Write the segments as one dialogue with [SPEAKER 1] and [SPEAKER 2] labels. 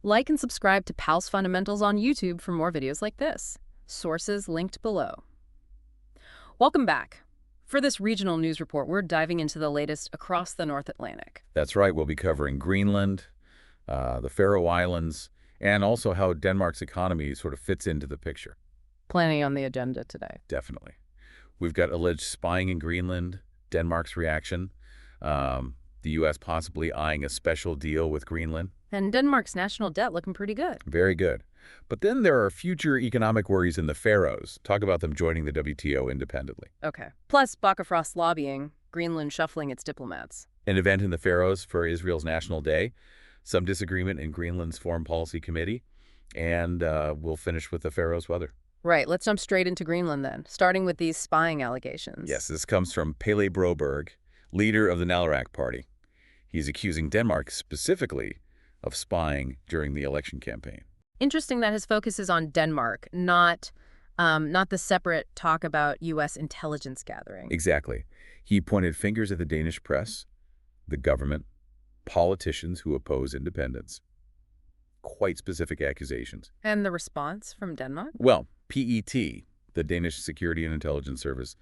[SPEAKER 1] Like and subscribe to PalsFundamentals on YouTube for more videos like this. Sources linked below. Welcome back. For this regional news report, we're diving into the latest across the North Atlantic.
[SPEAKER 2] That's right. We'll be covering Greenland, the Faroe Islands, and also how Denmark's economy sort of fits into the picture.
[SPEAKER 1] Plenty on the agenda today.
[SPEAKER 2] Definitely. We've got alleged spying in Greenland, Denmark's reaction, the U.S. possibly eyeing a special deal with Greenland.
[SPEAKER 1] And Denmark's national debt looking pretty good.
[SPEAKER 2] Very good. But then there are future economic worries in the Faroes. Talk about them joining the WTO independently.
[SPEAKER 1] Okay. Plus, Bakkafrost lobbying, Greenland shuffling its diplomats.
[SPEAKER 2] An event in the Faroes for Israel's National Day, some disagreement in Greenland's Foreign Policy Committee, and we'll finish with the Faroes weather.
[SPEAKER 1] Right, let's jump straight into Greenland then, starting with these spying allegations.
[SPEAKER 2] Yes, this comes from Pele Broberg, leader of the Naleraq party. He's accusing Denmark specifically of spying during the election campaign.
[SPEAKER 1] Interesting that his focus is on Denmark, not the separate talk about U.S. intelligence gathering.
[SPEAKER 2] Exactly. He pointed fingers at the Danish press, the government, politicians who oppose independence. Quite specific accusations.
[SPEAKER 1] And the response from Denmark?
[SPEAKER 2] Well, PET, the Danish Security and Intelligence Service,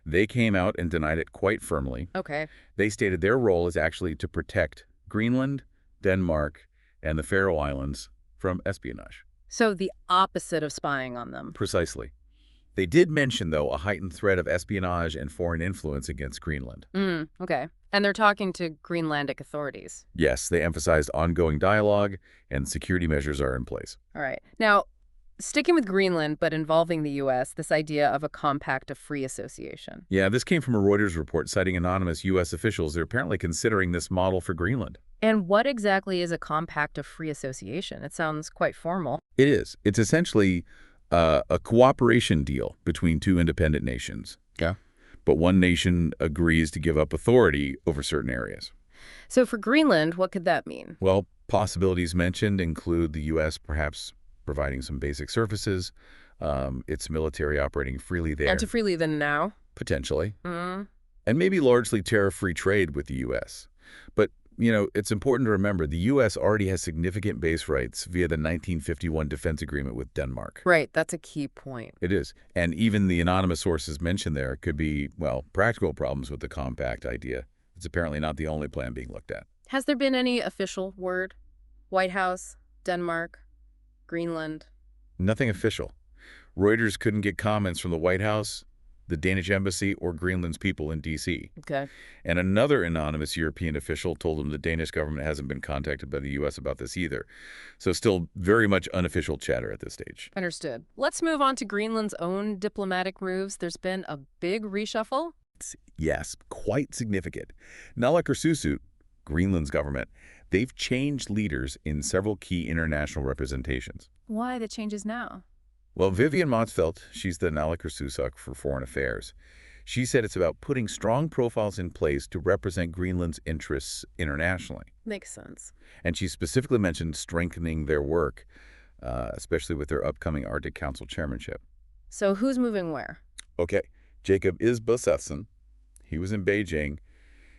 [SPEAKER 2] they came out and denied it quite firmly.
[SPEAKER 1] Okay.
[SPEAKER 2] They stated their role is actually to protect Greenland, Denmark, and the Faroe Islands from espionage.
[SPEAKER 1] So the opposite of spying on them.
[SPEAKER 2] Precisely. They did mention, though, a heightened threat of espionage and foreign influence against Greenland.
[SPEAKER 1] Okay. And they're talking to Greenlandic authorities.
[SPEAKER 2] Yes, they emphasized ongoing dialogue and security measures are in place.
[SPEAKER 1] All right. Now, sticking with Greenland, but involving the U.S., this idea of a compact of free association.
[SPEAKER 2] Yeah, this came from a Reuters report citing anonymous U.S. officials. They're apparently considering this model for Greenland.
[SPEAKER 1] And what exactly is a compact of free association? It sounds quite formal.
[SPEAKER 2] It is. It's essentially a cooperation deal between two independent nations. Yeah. But one nation agrees to give up authority over certain areas.
[SPEAKER 1] So for Greenland, what could that mean?
[SPEAKER 2] Well, possibilities mentioned include the U.S. perhaps providing some basic services, its military operating freely there.
[SPEAKER 1] And to freely than now?
[SPEAKER 2] Potentially. And maybe largely tariff-free trade with the U.S. But, you know, it's important to remember the U.S. already has significant base rights via the 1951 defense agreement with Denmark.
[SPEAKER 1] Right, that's a key point.
[SPEAKER 2] It is. And even the anonymous sources mentioned there could be, well, practical problems with the compact idea. It's apparently not the only plan being looked at.
[SPEAKER 1] Has there been any official word? White House, Denmark, Greenland?
[SPEAKER 2] Nothing official. Reuters couldn't get comments from the White House, the Danish embassy, or Greenland's people in D.C.
[SPEAKER 1] Okay.
[SPEAKER 2] And another anonymous European official told them the Danish government hasn't been contacted by the U.S. about this either. So still very much unofficial chatter at this stage.
[SPEAKER 1] Understood. Let's move on to Greenland's own diplomatic moves. There's been a big reshuffle.
[SPEAKER 2] Yes, quite significant. Naalakkersuisut, Greenland's government, they've changed leaders in several key international representations.
[SPEAKER 1] Why the changes now?
[SPEAKER 2] Well, Vivian Motzfeldt, she's the Naalakkersuisut for Foreign Affairs. She said it's about putting strong profiles in place to represent Greenland's interests internationally.
[SPEAKER 1] Makes sense.
[SPEAKER 2] And she specifically mentioned strengthening their work, especially with their upcoming Arctic Council chairmanship.
[SPEAKER 1] So who's moving where?
[SPEAKER 2] Okay, Jacob Isbosethson, he was in Beijing.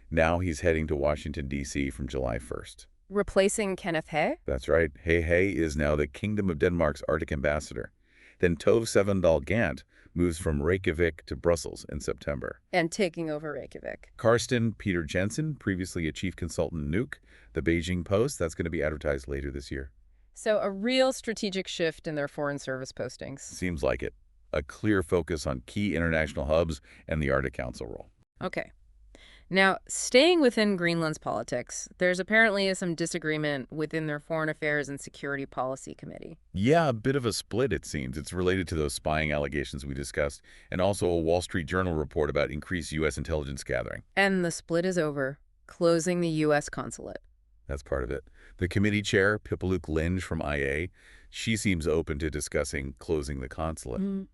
[SPEAKER 2] Now he's heading to Washington, D.C. from July 1st.
[SPEAKER 1] Replacing Kenneth Hay?
[SPEAKER 2] That's right. Hay is now the Kingdom of Denmark's Arctic ambassador. Then Tove Sevendal Gant moves from Reykjavik to Brussels in September.
[SPEAKER 1] And taking over Reykjavik.
[SPEAKER 2] Karsten Peter Jensen, previously a chief consultant in Nuuk, the Beijing Post, that's going to be advertised later this year.
[SPEAKER 1] So a real strategic shift in their foreign service postings.
[SPEAKER 2] Seems like it. A clear focus on key international hubs and the Arctic Council role.
[SPEAKER 1] Okay. Now, staying within Greenland's politics, there's apparently some disagreement within their Foreign Affairs and Security Policy Committee.
[SPEAKER 2] Yeah, a bit of a split, it seems. It's related to those spying allegations we discussed, and also a Wall Street Journal report about increased U.S. intelligence gathering.
[SPEAKER 1] And the split is over, closing the U.S. consulate.
[SPEAKER 2] That's part of it. The committee chair, Pipaluk Linge from IA, she seems open to discussing closing the consulate.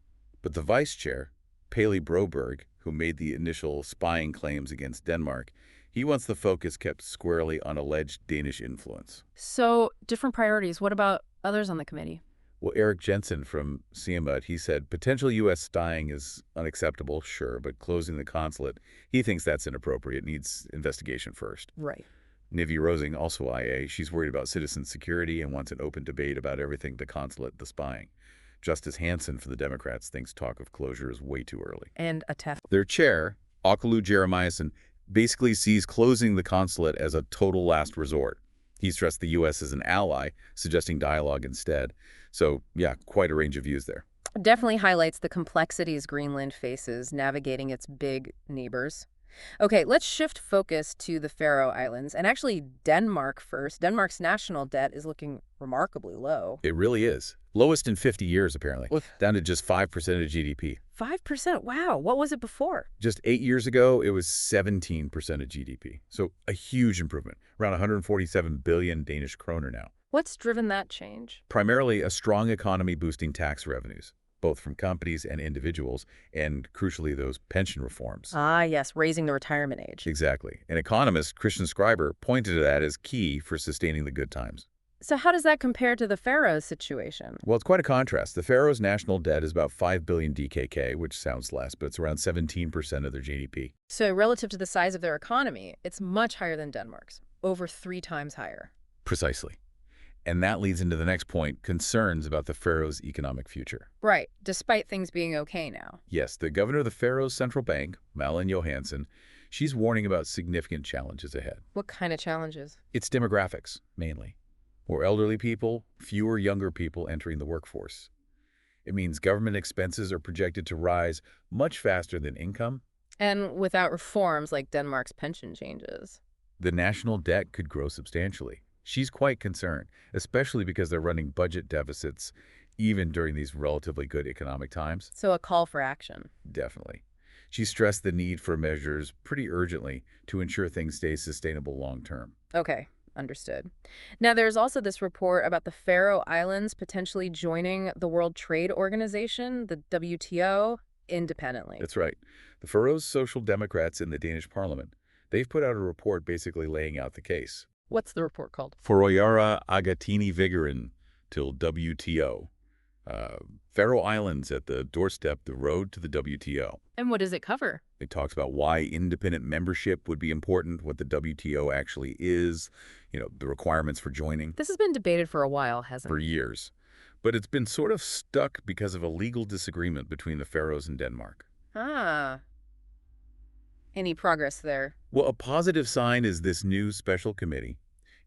[SPEAKER 2] But the vice chair, Pele Broberg, who made the initial spying claims against Denmark, he wants the focus kept squarely on alleged Danish influence.
[SPEAKER 1] So, different priorities. What about others on the committee?
[SPEAKER 2] Well, Eric Jensen from Siemut, he said, potential U.S. spying is unacceptable, sure, but closing the consulate, he thinks that's inappropriate, needs investigation first.
[SPEAKER 1] Right.
[SPEAKER 2] Nivi Rosing, also IA, she's worried about citizen security and wants an open debate about everything, the consulate, the spying. Justice Hansen for the Democrats thinks talk of closure is way too early.
[SPEAKER 1] And a TEF.
[SPEAKER 2] Their chair, Akalu Jeremiason, basically sees closing the consulate as a total last resort. He stressed the U.S. as an ally, suggesting dialogue instead. So, yeah, quite a range of views there.
[SPEAKER 1] Definitely highlights the complexities Greenland faces navigating its big neighbors. Okay, let's shift focus to the Faroe Islands, and actually Denmark first. Denmark's national debt is looking remarkably low.
[SPEAKER 2] It really is. Lowest in 50 years, apparently. Down to just 5% of GDP.
[SPEAKER 1] 5%? Wow. What was it before?
[SPEAKER 2] Just 8 years ago, it was 17% of GDP. So a huge improvement. Around 147 billion Danish kroner now.
[SPEAKER 1] What's driven that change?
[SPEAKER 2] Primarily a strong economy boosting tax revenues, both from companies and individuals, and crucially, those pension reforms.
[SPEAKER 1] Ah, yes, raising the retirement age.
[SPEAKER 2] Exactly. An economist, Christian Schreiber, pointed to that as key for sustaining the good times.
[SPEAKER 1] So how does that compare to the Faroes situation?
[SPEAKER 2] Well, it's quite a contrast. The Faroes' national debt is about 5 billion DKK, which sounds less, but it's around 17% of their GDP.
[SPEAKER 1] So relative to the size of their economy, it's much higher than Denmark's, over 3 times higher.
[SPEAKER 2] Precisely. And that leads into the next point, concerns about the Faroes' economic future.
[SPEAKER 1] Right, despite things being okay now.
[SPEAKER 2] Yes, the governor of the Faroes Central Bank, Malin Johansson, she's warning about significant challenges ahead.
[SPEAKER 1] What kind of challenges?
[SPEAKER 2] It's demographics, mainly. More elderly people, fewer younger people entering the workforce. It means government expenses are projected to rise much faster than income.
[SPEAKER 1] And without reforms like Denmark's pension changes.
[SPEAKER 2] The national debt could grow substantially. She's quite concerned, especially because they're running budget deficits even during these relatively good economic times.
[SPEAKER 1] So a call for action.
[SPEAKER 2] Definitely. She stressed the need for measures pretty urgently to ensure things stay sustainable long term.
[SPEAKER 1] Okay. Understood. Now, there's also this report about the Faroe Islands potentially joining the World Trade Organization, the WTO, independently.
[SPEAKER 2] That's right. The Faroes Social Democrats in the Danish parliament, they've put out a report basically laying out the case.
[SPEAKER 1] What's the report called?
[SPEAKER 2] Faroyara Agatini Vigerin till WTO. Faroe Islands at the doorstep, the road to the WTO.
[SPEAKER 1] And what does it cover?
[SPEAKER 2] It talks about why independent membership would be important, what the WTO actually is, the requirements for joining.
[SPEAKER 1] This has been debated for a while, hasn't it?
[SPEAKER 2] For years. But it's been sort of stuck because of a legal disagreement between the Faroes and Denmark.
[SPEAKER 1] Ah. Any progress there?
[SPEAKER 2] Well, a positive sign is this new special committee.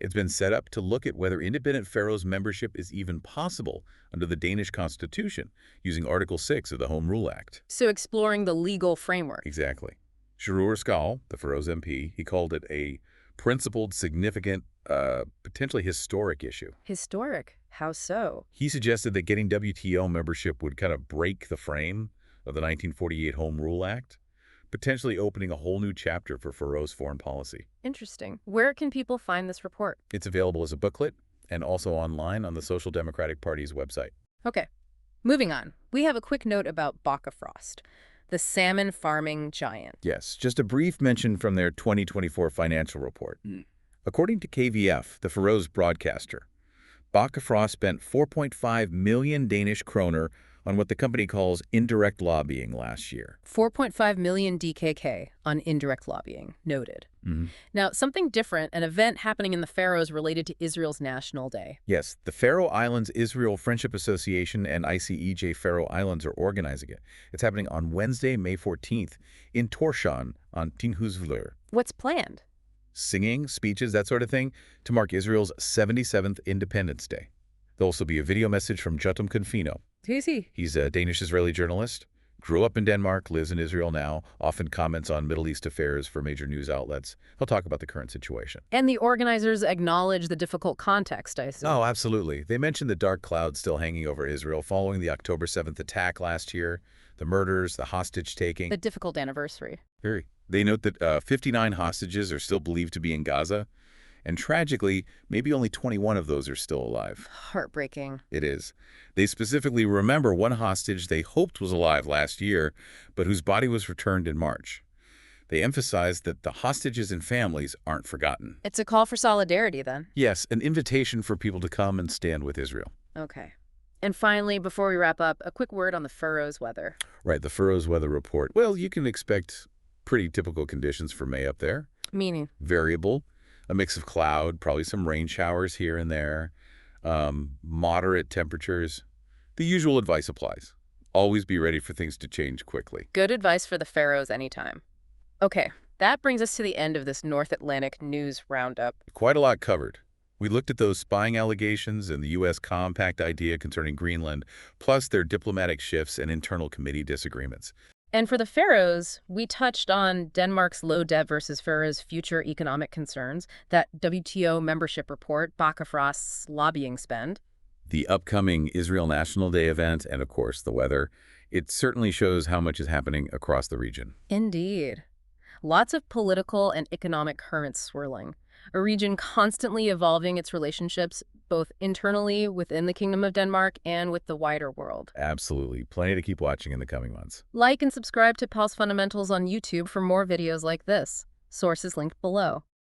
[SPEAKER 2] It's been set up to look at whether independent Faroes membership is even possible under the Danish constitution, using Article 6 of the Home Rule Act.
[SPEAKER 1] So exploring the legal framework.
[SPEAKER 2] Exactly. Sjurur Skal, the Faroes MP, he called it a principled, significant, potentially historic issue.
[SPEAKER 1] Historic? How so?
[SPEAKER 2] He suggested that getting WTO membership would kind of break the frame of the 1948 Home Rule Act, potentially opening a whole new chapter for Faroes foreign policy.
[SPEAKER 1] Interesting. Where can people find this report?
[SPEAKER 2] It's available as a booklet and also online on the Social Democratic Party's website.
[SPEAKER 1] Okay. Moving on. We have a quick note about Bakkafrost, the salmon farming giant.
[SPEAKER 2] Yes, just a brief mention from their 2024 financial report. According to KVF, the Faroes broadcaster, Bakkafrost spent 4.5 million Danish kroner on what the company calls indirect lobbying last year.
[SPEAKER 1] 4.5 million DKK on indirect lobbying. Noted. Now, something different, an event happening in the Faroes related to Israel's National Day.
[SPEAKER 2] Yes, the Faroe Islands Israel Friendship Association and ICEJ Faroe Islands are organizing it. It's happening on Wednesday, May 14th in Tórshavn on Tinghúsvöllur.
[SPEAKER 1] What's planned?
[SPEAKER 2] Singing, speeches, that sort of thing, to mark Israel's 77th Independence Day. There'll also be a video message from Jotum Confino.
[SPEAKER 1] Who's he?
[SPEAKER 2] He's a Danish-Israeli journalist, grew up in Denmark, lives in Israel now, often comments on Middle East affairs for major news outlets. He'll talk about the current situation.
[SPEAKER 1] And the organizers acknowledge the difficult context, I assume.
[SPEAKER 2] Oh, absolutely. They mentioned the dark cloud still hanging over Israel following the October 7th attack last year, the murders, the hostage-taking.
[SPEAKER 1] The difficult anniversary.
[SPEAKER 2] Very. They note that 59 hostages are still believed to be in Gaza, and tragically, maybe only 21 of those are still alive.
[SPEAKER 1] Heartbreaking.
[SPEAKER 2] It is. They specifically remember one hostage they hoped was alive last year, but whose body was returned in March. They emphasize that the hostages and families aren't forgotten.
[SPEAKER 1] It's a call for solidarity, then.
[SPEAKER 2] Yes, an invitation for people to come and stand with Israel.
[SPEAKER 1] Okay. And finally, before we wrap up, a quick word on the Faroes weather.
[SPEAKER 2] Right, the Faroes weather report. Well, you can expect pretty typical conditions for May up there.
[SPEAKER 1] Meaning?
[SPEAKER 2] Variable. A mix of cloud, probably some rain showers here and there, moderate temperatures. The usual advice applies. Always be ready for things to change quickly.
[SPEAKER 1] Good advice for the Faroes anytime. Okay, that brings us to the end of this North Atlantic news roundup.
[SPEAKER 2] Quite a lot covered. We looked at those spying allegations and the U.S. compact idea concerning Greenland, plus their diplomatic shifts and internal committee disagreements.
[SPEAKER 1] And for the Faroes, we touched on Denmark's low debt versus Faroes' future economic concerns, that WTO membership report, Bakkafrost's lobbying spend.
[SPEAKER 2] The upcoming Israel National Day event, and of course the weather, it certainly shows how much is happening across the region.
[SPEAKER 1] Indeed. Lots of political and economic currents swirling. A region constantly evolving its relationships, both internally within the Kingdom of Denmark and with the wider world.
[SPEAKER 2] Absolutely. Plenty to keep watching in the coming months.
[SPEAKER 1] Like and subscribe to PalsFundamentals on YouTube for more videos like this. Sources linked below.